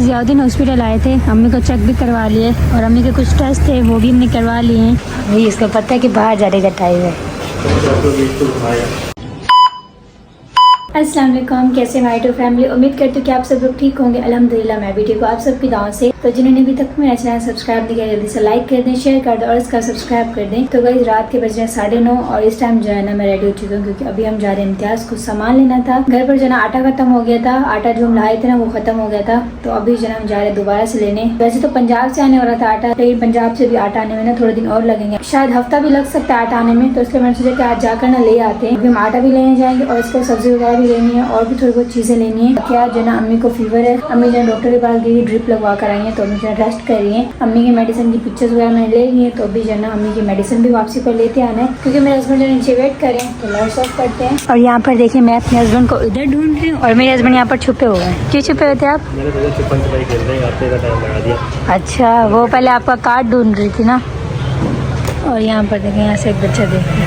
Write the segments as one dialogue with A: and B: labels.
A: Ziauddin hospital आए थे, अम्मी को चेक भी करवा लिए और अम्मी के कुछ टेस्ट थे वो भी हमने करवा लिए हैं। भाई इसको पता है कि बाहर जाने का टाइम है। अस्सलाम वालेकुम, कैसे माय टू फैमिली। उम्मीद करती हूँ कि आप सब लोग ठीक होंगे। अल्हम्दुलिल्लाह मैं भी ठीक हूँ आप सबकी दुआ से। तो जिन्होंने अभी तक मेरा चैनल सब्सक्राइब नहीं किया जल्दी से लाइक कर दें, शेयर कर दें और इसका सब्सक्राइब कर दें। तो गाइस रात के बज रहे हैं 9:30 और इस टाइम जो है ना मैं रेडी हो चुकी हूँ क्योंकि अभी हम जा रहे हैं इम्तियाज को सामान लेना था। घर पर जो है ना आटा खत्म हो गया था, आटा जो हम लाए थे ना वो खत्म हो गया था, तो अभी जो है हम जा रहे हैं दोबारा से लेने। वैसे तो पंजाब से आने वाला था आटा, लेकिन पंजाब से भी आटा आने में ना थोड़े दिन और लगेंगे, शायद हफ्ता भी लग सकता है आटा आने में। तो इसलिए मैंने सोचा कि आज जाकर ना ले आते हैं। अभी हम आटा भी लेने जाएंगे और इसको सब्जी वगैरह भी लेनी है और भी थोड़ी बहुत चीजें लेनी है। क्या जो ना अम्मी को फीवर है, अम्मी जो डॉक्टर के पास गई, ड्रिप लगवा कर आई है तो अम्मी जो रेस्ट कर रही है। अम्मी की मेडिसिन की पिक्चर्स वगैरह मैंने ले ली है, तो अभी जो ना अम्मी की मेडिसिन भी वापसी पर लेते आना है क्योंकि मेरे हस्बैंड जो नीचे वेट करें तो लाइट्स ऑफ करते हैं। और यहाँ पर देखिए मैं अपने हस्बैंड को इधर ढूंढ रही हूँ और मेरे हस्बैंड यहाँ पर छुपे हुए हैं। क्यों छुपे हुए थे आप? अच्छा, वो पहले आपका कार्ड ढूंढ रही थी ना। और यहाँ पर देखें, यहाँ से एक बच्चा देखिए।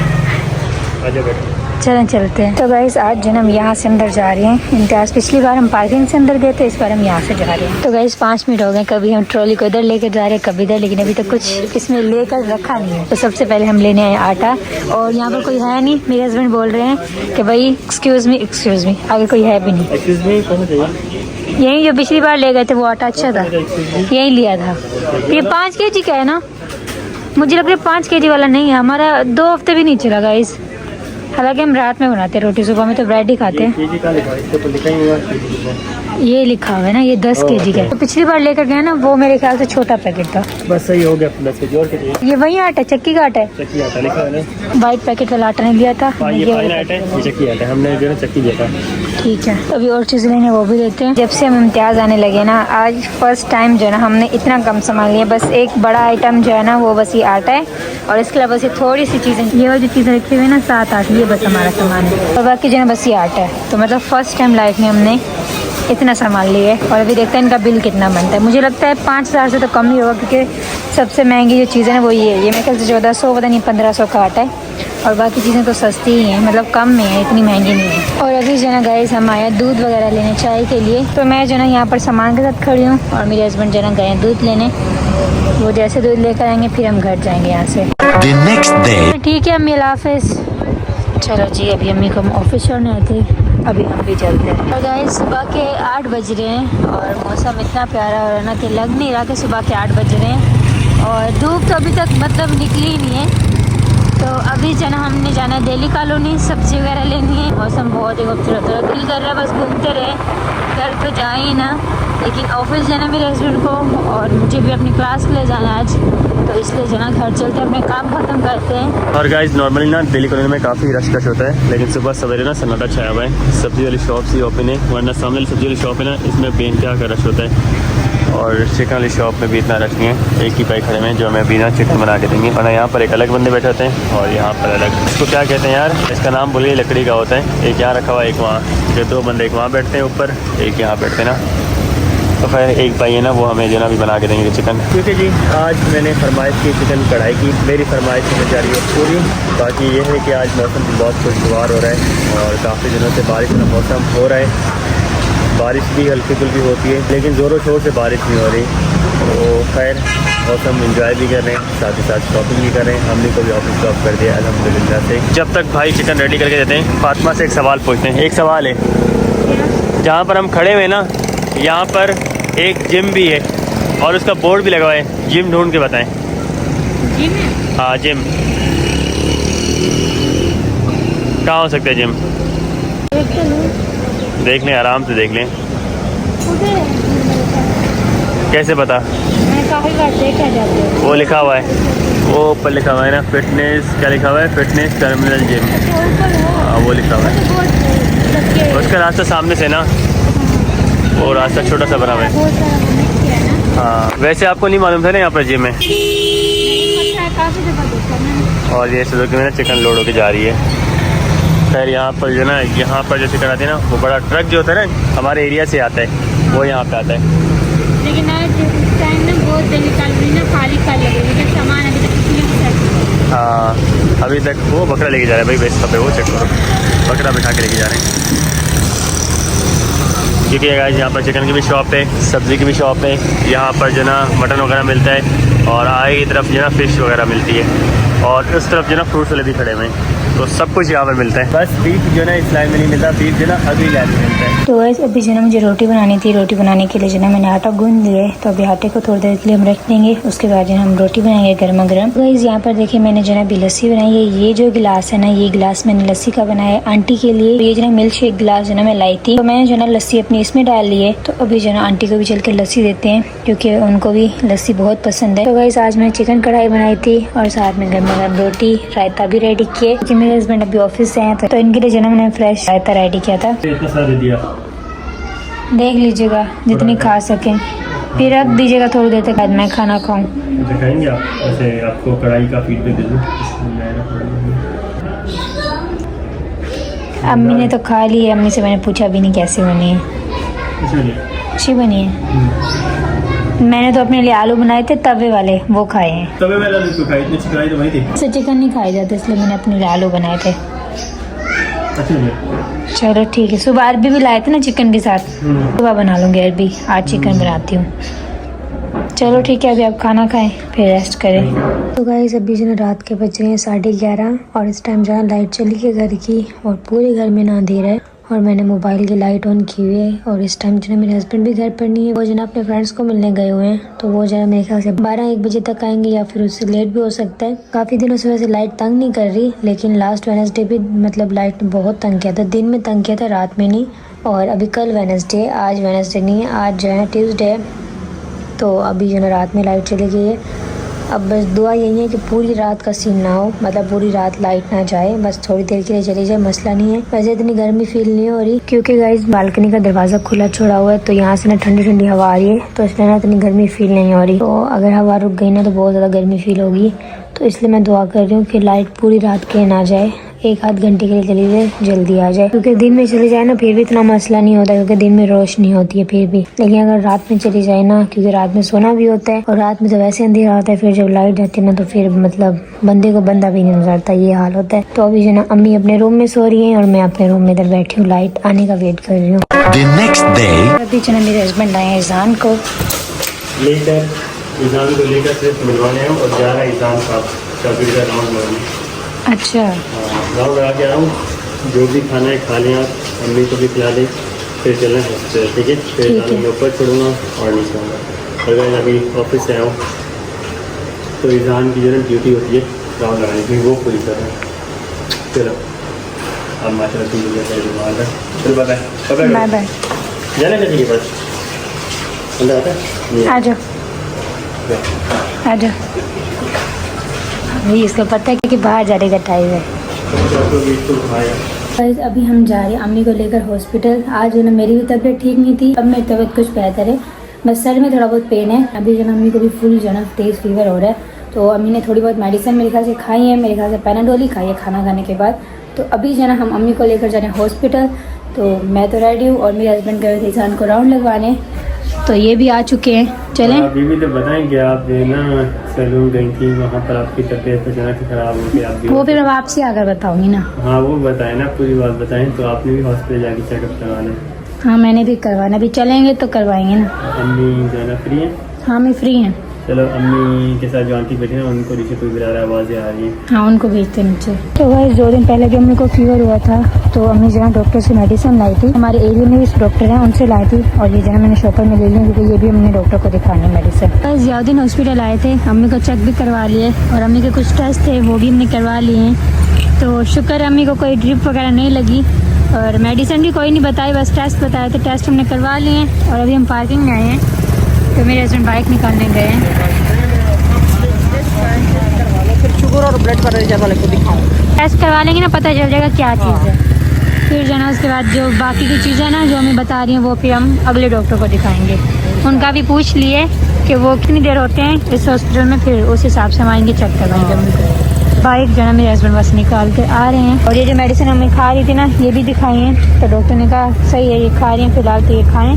A: चलें चलते हैं। तो गाइस आज जो हम यहाँ से अंदर जा रहे हैं इम्तियाज। पिछली बार हम पार्किंग से अंदर गए थे, इस बार हम यहाँ से जा रहे हैं। तो गाइस 5 मिनट हो गए, कभी हम ट्रॉली को इधर लेकर जा रहे हैं कभी इधर, लेकिन अभी तक कुछ इसमें लेकर रखा नहीं है। तो सबसे पहले हम लेने आए आटा और यहाँ पर कोई है नहीं। मेरे हस्बैंड बोल रहे हैं कि भाई एक्सक्यूज मी आगे कोई है भी नहीं। यही जो पिछली बार ले गए थे वो आटा अच्छा था, यही लिया था। ये 5 kg का है ना, मुझे लग रहा है 5 kg वाला नहीं है। हमारा 2 हफ्ते भी नहीं चला गाइस, हालांकि हम रात में बनाते हैं रोटी, सुबह में तो ब्रेड ही खाते हैं। ये लिखा हुआ है ना, ये 10 kg का है। तो पिछली बार लेकर गए ना वो मेरे ख्याल से छोटा पैकेट था।
B: बस सही हो गया 10 kg और कितनी?
A: ये वही आटा चक्की का आटा है,
B: चक्की आटा लिखा है ना।
A: वाइट पैकेट वाला आटा नहीं लिया था।
B: ये फाइन आटा है, ये चक्की आटा है, हमने जो है चक्की लिया था।
A: ठीक है, अभी और चीज़ लेने वो भी लेते हैं। जब से हम इम्तियाज आने लगे ना, आज फर्स्ट टाइम जो है ना हमने इतना कम सामान लिया। बस एक बड़ा आइटम जो है ना वो बस ये आटा है और इसके अलावा बस ये थोड़ी सी चीज़ें, ये जो चीज़ें रखी हुई है ना 7-8, ये बस हमारा सामान है और बाकी जो है बस ये आटा है। तो मतलब फर्स्ट टाइम लाइफ में हमने इतना सामान लिया है। और अभी देखते हैं इनका बिल कितना बनता है। मुझे लगता है 5000 से तो कम ही होगा क्योंकि सबसे महंगी जो चीज़ें हैं वो ये है। ये मेरे ख्याल से 1400 पता नहीं 1500 का आटा है और बाकी चीज़ें तो सस्ती ही हैं, मतलब कम में है, इतनी महंगी नहीं है। और अभी जो है ना गाइस हम आए दूध वगैरह लेने चाय के लिए, तो मैं जो है ना यहाँ पर सामान के साथ खड़ी हूँ और मेरे हस्बैंड जो है ना गए दूध लेने। वो जैसे दूध लेकर आएंगे फिर हम घर जाएंगे यहाँ से। ठीक है अम्मी, अल्लाह हाफिज़। चलो जी, अभी अम्मी को हम ऑफिस छोड़ने आए थे, अभी हम भी चलते हैं। और गाइस सुबह के 8 बज रहे हैं और मौसम इतना प्यारा हो रहा है ना कि लग नहीं रहा कि सुबह के 8 बज रहे हैं और धूप तो अभी तक मतलब निकली ही नहीं है। तो अभी जो है ना हमने जाना है दिल्ली कॉलोनी, सब्जी वगैरह लेनी है। मौसम बहुत ही खूबसूरत है, दिल कर रहा है बस घूमते रहे, घर तो जाए ही ना। लेकिन ऑफिस जाना मेरे हस्बैंड को और मुझे भी अपनी क्लास के लिए जाना है आज, तो इसलिए जो ना घर चलते हैं, अपने काम ख़त्म करते हैं।
B: और गाइस नॉर्मली ना दिल्ली कॉलोनी में काफ़ी रश होता है, लेकिन सुबह सवेरे ना सन्नाटा छाया हुआ है। सब्जी वाली शॉप ही ओपन है, वरना सामने वाली सब्जी वाली शॉप है ना, इसमें बेनतहा का रश होता है। और चिकन वाली शॉप में भी इतना रश नहीं है, एक ही भाई खड़े हैं जो हमें बिना चिकन बना के देंगे, वरना यहाँ पर एक अलग बंदे बैठे होते हैं और यहाँ पर अलग। इसको क्या कहते हैं यार, इसका नाम बोलिए, लकड़ी का होता है। एक यहाँ रखा हुआ, एक वहाँ, जो 2 बंदे एक वहाँ बैठते हैं ऊपर, एक यहाँ बैठते हैं ना। तो खैर एक भाई है ना वो हमें जो ना भी बना के देंगे चिकन। क्योंकि जी आज मैंने फरमाइश की चिकन कढ़ाई की, मेरी फरमाइश होने जा रही है पूरी। बाकी ये है कि आज मौसम बहुत खुशगवार हो रहा है और काफ़ी दिनों से बारिश का मौसम हो रहा है। बारिश भी हल्की फुल्की होती है लेकिन ज़ोरों शोर से बारिश नहीं हो रही। तो खैर मौसम एंजॉय भी कर रहे हैं, साथ ही साथ शॉपिंग भी कर रहे हैं। हमने को भी ऑफिस ड्रॉप कर दिया अल्हम्दुलिल्लाह से। जब तक भाई चिकन रेडी करके देते हैं, फातिमा से एक सवाल पूछते हैं। एक सवाल है, जहाँ पर हम खड़े हुए ना यहाँ पर एक जिम भी है और उसका बोर्ड भी लगा हुआ है, जिम ढूंढ के बताएं।
A: जिम है?
B: हाँ जिम कहाँ हो सकता है जिम? देख लें, आराम से देख लें। कैसे पता?
A: मैं काफ़ी बार देखा जाता है।
B: वो लिखा हुआ है, वो ऊपर लिखा हुआ है ना, फिटनेस, क्या लिखा हुआ है, फिटनेस टर्मिनल जिम। हाँ वो लिखा हुआ है, उसका रास्ता सामने से ना, वो रास्ता छोटा सा बना हुआ है। हाँ वैसे आपको नहीं मालूम था ना यहाँ पर जिम है। और ये सुजुकी में ना चिकन लोड होके जा रही है। खैर यहाँ पर जो ना, यहाँ पर जो चिकन आती है ना, वो बड़ा ट्रक जो होता है ना हमारे एरिया से आता है, वो यहाँ पे आता है।
A: लेकिन आज टाइम ना बहुत दिन निकाल रही ना, खाली कर लगे सामान अभी तक किसी।
B: हाँ अभी तक वो बकरा लेके जा रहा है भाई, बेस पे वो चेक करो, बकरा बिठा के लेके जा रहे हैं। क्योंकि गाइस यहाँ पर चिकन की भी शॉप है, सब्ज़ी की भी शॉप है, यहाँ पर जो ना मटन वगैरह मिलता है और आगे की तरफ जो ना फ़िश वगैरह मिलती है और उस तरफ जो ना फ्रूट्स वाले भी खड़े हुए हैं, तो सब कुछ यहाँ पर मिलता है। बस बीफ जो ना इस लाइन में नहीं मिलता, बीफ जो ना अगली लाइन में मिलता है।
A: तो गाइस अभी जो ना मुझे रोटी बनानी थी, रोटी बनाने के लिए जो ना मैंने आटा गूंद लिया है, तो अभी आटे को थोड़ी देर के लिए हम रख देंगे, उसके बाद जो हम रोटी बनाएंगे गर्मा गर्म। तो गाइस यहाँ पर देखिए मैंने जो ना अभी लस्सी बनाई है, ये जो गिलास है ना, ये गिलास मैंने लस्सी का बनाया है आंटी के लिए। ये जो ना मिल्क शेक गिलास जो ना मैं लाई थी, तो मैंने जो ना लस्सी अपनी इसमें डाल ली है। तो अभी जो ना आंटी को भी चल के लस्सी देते हैं, क्योंकि उनको भी लस्सी बहुत पसंद है। तो गाइस आज मैंने चिकन कढ़ाई बनाई थी और साथ में गर्मा गर्म रोटी, रायता भी रेडी किए, क्योंकि मेरे हस्बैंड अभी ऑफिस से हैं, तो इनके लिए जो ना मैंने फ्रेश रायता रेडी किया था।
B: इतना सारा दे दिया,
A: देख लीजिएगा जितनी खा सकें, फिर रख दीजिएगा थोड़ी देर तक, आज मैं खाना खाऊं।
B: दिखाएंगे आप, वैसे आपको कढ़ाई का फीडबैक दे दूँ।
A: अम्मी ने तो खा ली है, अम्मी से मैंने पूछा भी नहीं कैसी बनी है। अच्छी बनी है। मैंने तो अपने लिए आलू बनाए थे तवे वाले, वो खाए हैं।
B: तवे वाला नहीं तो खाई, इतनी कढ़ाई तो वही थी।
A: इससे चिकन नहीं खाया जाता, इसलिए मैंने अपने लिए आलू बनाए थे। चलो ठीक है, सुबह अरबी भी लाए थे ना चिकन के साथ, सुबह बना लूँगी अरबी, आज चिकन बनाती हूँ। चलो ठीक है, अभी आप खाना खाएं फिर रेस्ट करें। तो गाइस अभी जो ना रात के बज रहे हैं 11:30 और इस टाइम जो है लाइट चली गई घर की और पूरे घर में ना अंधेरा है और मैंने मोबाइल की लाइट ऑन की हुई है। और इस टाइम जो है मेरे हस्बैंड भी घर पर नहीं है, वो जो ना अपने फ्रेंड्स को मिलने गए हुए हैं, तो वो जो है मेरे ख्याल से 12-1 बजे तक आएंगे या फिर उससे लेट भी हो सकता है। काफ़ी दिनों से वैसे लाइट तंग नहीं कर रही, लेकिन लास्ट वेडनेसडे भी मतलब लाइट बहुत तंग किया था, दिन में तंग किया था, रात में नहीं। और अभी कल वेडनेसडे, आज वेडनेसडे नहीं है, आज जो है ट्यूसडे है, तो अभी जो है रात में लाइट चली गई है। अब बस दुआ यही है कि पूरी रात का सीन ना हो, मतलब पूरी रात लाइट ना जाए, बस थोड़ी देर के लिए चली जाए, मसला नहीं है। वैसे इतनी गर्मी फील नहीं हो रही, क्योंकि गाइस बालकनी का दरवाज़ा खुला छोड़ा हुआ है, तो यहाँ से ना ठंडी ठंडी हवा आ रही है, तो इसलिए ना इतनी गर्मी फील नहीं हो रही। तो अगर हवा रुक गई ना तो बहुत ज़्यादा गर्मी फील होगी, तो इसलिए मैं दुआ कर रही हूँ कि लाइट पूरी रात के ना जाए, 1-8 घंटे के लिए चली जाए, जल्दी आ जाए। क्योंकि दिन में चली जाए ना फिर भी इतना मसला नहीं होता, क्योंकि दिन में रोशनी होती है फिर भी, लेकिन अगर रात में चली जाए ना, क्योंकि रात में सोना भी होता है और रात में तो वैसे अंधेरा होता है, फिर जब लाइट जाती है ना तो फिर मतलब बंदे को बंदा भी नहीं नजर आता, ये हाल होता है। तो अभी जो ना अम्मी अपने रूम में सो रही है और मैं अपने रूम में इधर बैठी हूँ, लाइट आने का वेट कर रही हूँ। अभी जो ना मेरे हस्बैंड आए हैं ईजान को
B: लेकर, ईजान को लेकर सिर्फ मिलवाने हैं और जा रहा है ईजान साहब कबीर का राउंड लगाने।
A: अच्छा,
B: राउंड लगा के आया हूँ, जो भी खाना है खा लें आप, अम्मी को भी खिला दें, फिर चलना है हॉस्पिटल, ठीक है? फिर मैं ऊपर छोड़ूंगा और नहीं छोड़ूंगा। अगर अभी ऑफिस से आया हूँ तो ईजान की जो है ड्यूटी होती है राउंड लगाने की, वो पूरी कर रहा है। चलो अब माशा चलो बाय
A: बाय बाय,
B: जाना चाहिए बस अंदर आता है,
A: आ जाओ आ जाओ। अभी इसको पता है कि बाहर जाने का टाइम है। अभी हम जा रहे हैं अम्मी को लेकर हॉस्पिटल। आज जो ना मेरी भी तबीयत ठीक नहीं थी, अब मेरी तबीयत कुछ बेहतर है, बस सर में थोड़ा बहुत पेन है। अभी जो ना अम्मी को भी फुल जो ना तेज़ फीवर हो रहा है, तो अम्मी ने थोड़ी बहुत मेडिसिन मेरे ख्याल से खाई है, मेरे ख्याल से पैनाडोल ही खाई है खाना खाने के बाद। तो अभी जो ना हम अम्मी को लेकर जा रहे हैं हॉस्पिटल। तो मैं तो रेडी हूँ और मेरे हस्बैंड गए थे ईजान को राउंड लगवाने, तो ये भी आ चुके हैं। चलें
B: अभी भी तो बताएंगे, आप जो है ना सैलून गई थी, वहाँ पर आपकी तबीयत अचानक से खराब हो गई, आप
A: वो फिर मैं आपसे आकर बताऊंगी ना।
B: हाँ वो बताएं ना, पूरी बात बताएं। तो आपने भी हॉस्पिटल जाके चेकअप करवाना?
A: हाँ मैंने भी करवाना, अभी चलेंगे तो करवाएंगे ना।
B: अम्मी जाना फ्री है?
A: हाँ मैं फ्री हैं।
B: चलो अम्मी के साथ जो आंटी बैठी है उनको नीचे कोई बुला रहा है, आवाज़ें आ रही है।
A: हाँ उनको भेजते नीचे। तो गाइस 2 दिन पहले भी अम्मी को फीवर हुआ था, तो अम्मी जो है डॉक्टर से मेडिसिन लाई थी, हमारे एरिया में भी डॉक्टर हैं उनसे लाई थी, और ये जो है मैंने शॉपर में ले ली, क्योंकि ये भी हमने डॉक्टर को दिखानी मेडिसिन। गाइस ज़्यादा हॉस्पिटल आए थे, अम्मी को चेक भी करवा लिए और अम्मी के कुछ टेस्ट थे वो भी हमने करवा लिए हैं। तो शुक्र है अम्मी को कोई ड्रिप वगैरह नहीं लगी और मेडिसिन भी कोई नहीं बताई, बस टेस्ट बताए थे, टेस्ट हमने करवा लिए हैं। और अभी हम पार्किंग में आए हैं, तो मेरे हस्बैंड बाइक निकालने गए हैं।
C: शुगर और ब्लड प्रेशर वाले को दिखाऊं,
A: टेस्ट करवा लेंगे ना, पता चल जाएगा क्या चीज़ है। फिर जो है ना उसके बाद जो बाकी की चीज़ें ना जो हमें बता रही हैं, वो फिर हम अगले डॉक्टर को दिखाएंगे। उनका भी पूछ लिए कि वो कितनी देर होते हैं इस हॉस्पिटल में, फिर उस हिसाब से हम आएंगे चेक करवाएंगे अम्मी को। बाइक जो है मेरे हस्बैंड बस निकाल कर आ रहे हैं। और ये जो मेडिसिन हमें खा रही थी ना, ये भी दिखाई है, तो डॉक्टर ने कहा सही है ये खा रही हैं फिलहाल, तो ये खाएँ।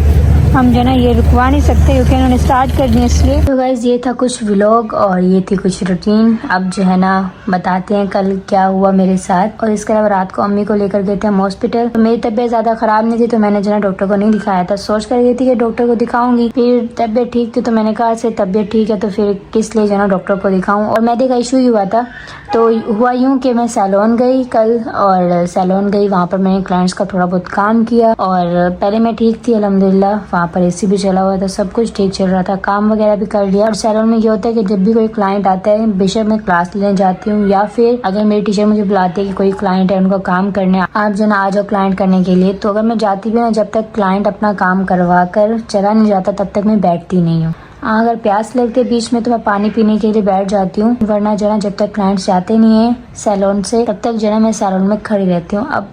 A: हम जो ना ये रुकवा नहीं सकते क्योंकि उन्होंने स्टार्ट कर दिया इसलिए। तो गाइज ये था कुछ व्लॉग और ये थी कुछ रूटीन। अब जो है ना बताते हैं कल क्या हुआ मेरे साथ। और इसके अलावा रात को अम्मी को लेकर गए थे हम हॉस्पिटल। तो मेरी तबीयत ज्यादा खराब नहीं थी तो मैंने जो है डॉक्टर को नहीं दिखाया था। सोच कर गई थी कि डॉक्टर को दिखाऊंगी, फिर तबीयत ठीक थी तो मैंने कहा से तबीयत ठीक है तो फिर किस लिए जो है डॉक्टर को दिखाऊं। और मैदे का इशू ही हुआ था। तो हुआ यूँ कि मैं सैलून गई कल और सैलून गई, वहाँ पर मैंने क्लाइंट्स का थोड़ा बहुत काम किया। और पहले मैं ठीक थी अल्हम्दुलिल्लाह, वहाँ पर एसी भी चला हुआ था, सब कुछ ठीक चल रहा था, काम वगैरह भी कर लिया। और सैलून में ये होता है कि जब भी कोई क्लाइंट आता है, बेशक मैं क्लास लेने जाती हूँ या फिर अगर मेरी टीचर मुझे बुलाती है कि कोई क्लाइंट है उनको काम करने आप जो ना आ जाओ क्लाइंट करने के लिए, तो अगर मैं जाती भी ना, जब तक क्लाइंट अपना काम करवा कर चला नहीं जाता तब तक मैं बैठती नहीं हूँ। अगर प्यास लगती है बीच में तो मैं पानी पीने के लिए बैठ जाती हूँ, वरना जो है जब तक क्लाइंट्स जाते नहीं है सैलून से तब तक जो है मैं सैलून में खड़ी रहती हूँ। अब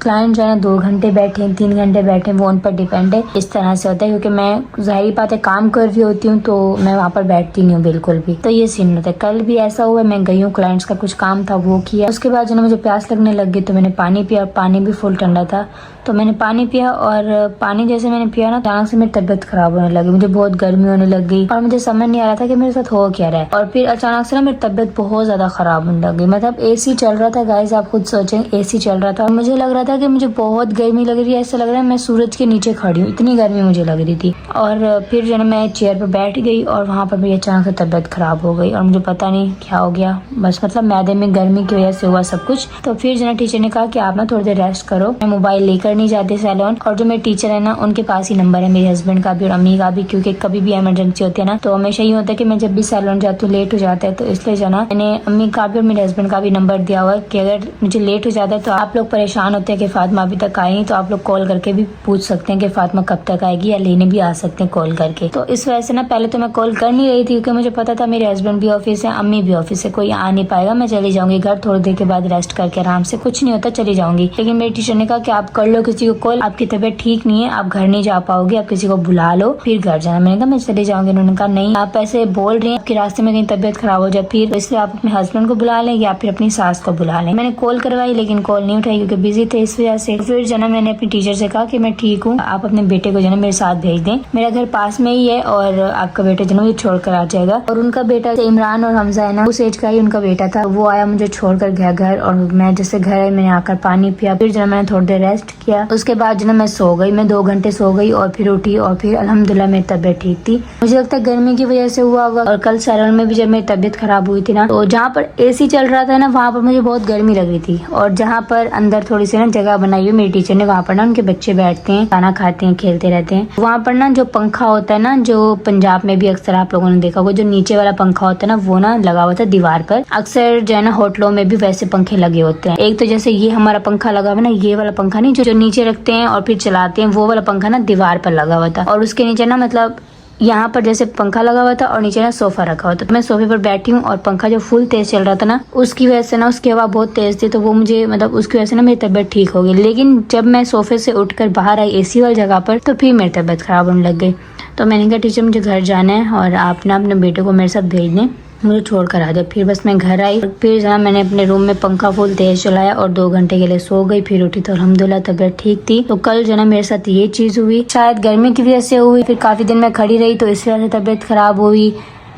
A: क्लाइंट जो है ना 2 घंटे बैठे 3 घंटे बैठे वो उन पर डिपेंड है, इस तरह से होता है। क्योंकि मैं जाहिर बात है काम कर रही होती हूँ तो मैं वहाँ पर बैठती नहीं हूँ बिल्कुल भी। तो ये सीन होता है। कल भी ऐसा हुआ, मैं गई हूँ, क्लाइंट्स का कुछ काम था वो किया, उसके बाद जो है मुझे प्यास लगने लग गई तो मैंने पानी पिया। पानी भी फुल ठंडा था तो मैंने पानी पिया। और पानी जैसे मैंने पिया ना अचानक से मेरी तबीयत खराब होने लगी, मुझे बहुत गर्मी होने लग गई और मुझे समझ नहीं आ रहा था कि मेरे साथ हो क्या रहा है। और फिर अचानक से ना मेरी तबीयत बहुत ज्यादा खराब होने लगी। मतलब एसी चल रहा था गाइस, आप खुद सोचें एसी चल रहा था और मुझे लग रहा था कि मुझे बहुत गर्मी लग रही है, ऐसा लग रहा है मैं सूरज के नीचे खड़ी हूँ, इतनी गर्मी मुझे लग रही थी। और फिर जो है मैं चेयर पर बैठ गई और वहाँ पर मेरी अचानक से तबीयत खराब हो गई और मुझे पता नहीं क्या हो गया, बस मतलब मैदे में गर्मी की वजह से हुआ सब कुछ। तो फिर जो है टीचर ने कहा कि आप ना थोड़ी देर रेस्ट करो, मैं मोबाइल लेकर नहीं जाते सैलून। और जो मेरे टीचर है ना उनके पास ही नंबर है मेरे हस्बैंड का भी और अम्मी का भी, क्योंकि कभी भी इमरजेंसी होती है ना तो हमेशा ये होता है कि मैं जब भी सैलून जाती हूँ लेट हो जाता है, तो इसलिए जो ना मैंने अम्मी का भी और मेरे हस्बैंड का भी नंबर दिया हुआ है कि अगर मुझे लेट हो जाता है तो आप लोग परेशान होते हैं कि फातिमा अभी तक आई नहीं, तो आप लोग कॉल करके भी पूछ सकते हैं कि फातिमा कब तक आएगी, या लेने भी आ सकते हैं कॉल करके। तो इस वजह से ना पहले तो मैं कॉल कर नहीं रही थी क्योंकि मुझे पता था मेरे हस्बैंड भी ऑफिस है, अम्मी भी ऑफिस है, कोई आ नहीं पाएगा, मैं चली जाऊंगी घर थोड़ी देर के बाद रेस्ट करके आराम से, कुछ नहीं होता चली जाऊंगी। लेकिन मेरे टीचर ने कहा कि आप कर लो किसी को कॉल, आपकी तबीयत ठीक नहीं है, आप घर नहीं जा पाओगे, आप किसी को बुला लो फिर घर जाना। मैंने कहा मैं चली जाऊंगी। उन्होंने कहा नहीं, आप ऐसे बोल रही हैं आपके रास्ते में कहीं तबीयत खराब हो जाए फिर, इसलिए आप अपने हस्बैंड को बुला लें या फिर अपनी सास को बुला लें। मैंने कॉल करवाई लेकिन कॉल नहीं उठाई क्योंकि बिजी थे, इस वजह से। फिर जना मैंने अपनी टीचर से कहा कि मैं ठीक हूँ, आप अपने बेटे को जना मेरे साथ भेज दें, मेरा घर पास में ही है और आपका बेटा जना मुझे छोड़ कर आ जाएगा। और उनका बेटा इमरान और हमजा है ना उस एज का ही उनका बेटा था, वो आया मुझे छोड़कर गया घर। और मैं जैसे घर आई मैंने आकर पानी पिया, फिर जना मैंने थोड़ी देर रेस्ट किया, उसके बाद जना मैं सो गई, मैं 2 घंटे सो गई और फिर उठी और फिर अल्हम्दुलिल्लाह मेरी तबीयत ठीक थी। मुझे लगता है गर्मी की वजह से हुआ होगा। और कल सैलून में भी जब मेरी तबीयत खराब हुई थी ना तो जहाँ पर एसी चल रहा था ना वहाँ पर मुझे बहुत गर्मी लग रही थी। और जहाँ पर अंदर थोड़ी सी ना जगह बनाई हुई मेरी टीचर ने, वहाँ पर ना उनके बच्चे बैठते हैं, खाना खाते हैं, खेलते रहते हैं। वहाँ पर ना जो पंखा होता है ना, जो पंजाब में भी अक्सर आप लोगों ने देखा होगा, जो नीचे वाला पंखा होता है ना वो ना लगा हुआ था दीवार पर। अक्सर जो है ना होटलों में भी वैसे पंखे लगे होते हैं। एक तो जैसे ये हमारा पंखा लगा हुआ ना, ये वाला पंखा नहीं जो नीचे रखते हैं और फिर चलाते हैं, वो वाला पंखा ना दीवार पर लगा हुआ था। और उसके नीचे ना मतलब यहाँ पर जैसे पंखा लगा हुआ था और नीचे ना सोफा रखा हुआ था। मैं सोफे पर बैठी हूँ और पंखा जो फुल तेज चल रहा था ना उसकी वजह से ना उसकी हवा बहुत तेज थी, तो वो मुझे मतलब उसकी वजह से ना मेरी तबीयत ठीक हो गई। लेकिन जब मैं सोफे से उठकर बाहर आई एसी वाली जगह पर तो फिर मेरी तबीयत खराब होने लग गई। तो मैंने कहा टीचर मुझे घर जाना है और आप ना अपने बेटे को मेरे साथ भेज दें, मुझे छोड़ कर आ जाए। फिर बस मैं घर आई, फिर जहाँ मैंने अपने रूम में पंखा फुल तेज चलाया और 2 घंटे के लिए सो गई, फिर उठी तो अल्हम्दुलिल्लाह तबीयत ठीक थी। तो कल जो ना मेरे साथ ये चीज हुई, शायद गर्मी की वजह से हुई, फिर काफी दिन मैं खड़ी रही तो इस वजह से तबीयत खराब हुई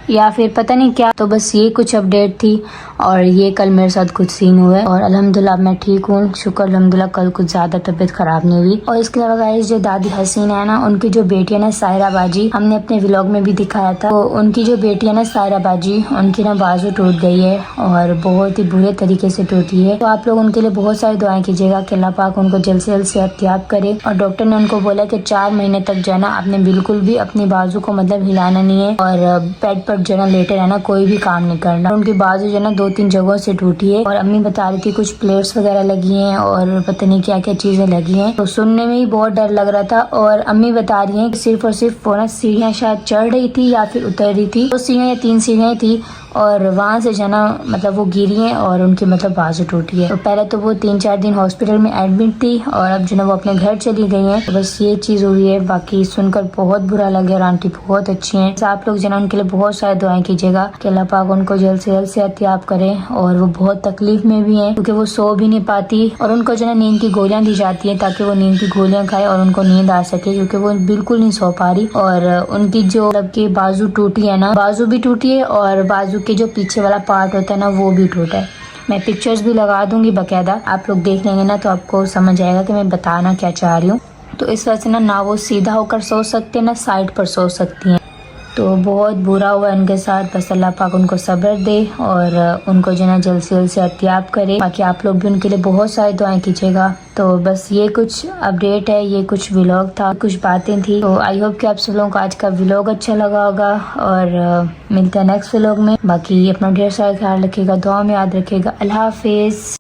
A: या फिर पता नहीं क्या। तो बस ये कुछ अपडेट थी और ये कल मेरे साथ कुछ सीन हुए और अल्हम्दुलिल्लाह मैं ठीक हूँ, शुक्र अल्हम्दुलिल्लाह, कल कुछ ज्यादा तबीयत खराब नहीं हुई। और इसके अलावा गाइस जो दादी हसीन है ना, उनकी जो बेटी है ना सायरा बाजी, हमने अपने व्लॉग में भी दिखाया था, तो उनकी जो बेटी है ना सायरा बाजी, उनकी ना बाजू टूट गई है और बहुत ही बुरे तरीके से टूटी है। तो आप लोग उनके लिए बहुत सारी दुआएं कीजिएगा कि अल्लाह पाक उनको जल्द से जल्द सेहतयाब करे। और डॉक्टर ने उनको बोला कि 4 महीने तक जो है ना आपने बिल्कुल भी अपनी बाजू को मतलब हिलाना नहीं है और बेड पर जो है ना लेटे रहना, कोई भी काम नहीं करना। उनकी बाजू जो है ना 2-3 जगहों से टूटी है और अम्मी बता रही थी कुछ प्लेट्स वगैरह लगी हैं और पता नहीं क्या क्या चीजें लगी हैं। तो सुनने में ही बहुत डर लग रहा था। और अम्मी बता रही हैं कि सिर्फ और सिर्फ वो ना सीढ़ियाँ शायद चढ़ रही थी या फिर उतर रही थी, 2 सीढ़ियाँ या 3 सीढ़ियाँ थी और वहाँ से जना मतलब वो गिरी हैं और उनकी मतलब बाजू टूटी है। तो पहले तो वो 3-4 दिन हॉस्पिटल में एडमिट थी और अब जो है वो अपने घर चली गई हैं। तो बस ये चीज हुई है। बाकी सुनकर बहुत बुरा लगे और आंटी बहुत अच्छी हैं। आप लोग जना उनके लिए बहुत सारी दुआएं कीजिएगा कि अल्लाह पाक उनको जल्द से जल्द सेहतयाब करे। और वो बहुत तकलीफ में भी हैं क्योंकि वो सो भी नहीं पाती और उनको जो है नींद की गोलियां दी जाती है ताकि वो नींद की गोलियां खाए और उनको नींद आ सके, क्योंकि वो बिल्कुल नहीं सो पा रही। और उनकी जो मतलब की बाजू टूटी है ना, बाजू भी टूटी है और बाजू के जो पीछे वाला पार्ट होता है ना वो भी टूटा है। मैं पिक्चर्स भी लगा दूंगी बकायदा, आप लोग देख लेंगे ना तो आपको समझ आएगा कि मैं बताना क्या चाह रही हूँ। तो इस वजह से ना वो सीधा होकर सो सकते हैं ना साइड पर सो सकती हैं। तो बहुत बुरा हुआ उनके साथ। बस अल्लाह पाक उनको सब्र दे और उनको जो है जल्द से जल्द सेहतयाब करे। बाकी आप लोग भी उनके लिए बहुत सारी दुआएं कीजिएगा। तो बस ये कुछ अपडेट है, ये कुछ व्लॉग था, कुछ बातें थी। तो आई होप कि आप सब लोगों को आज का व्लॉग अच्छा लगा होगा और मिलते हैं नेक्स्ट व्लॉग में। बाकी अपना ढेर सारा ख्याल रखिएगा, दुआ में याद रखिएगा। अल्लाह हाफिज।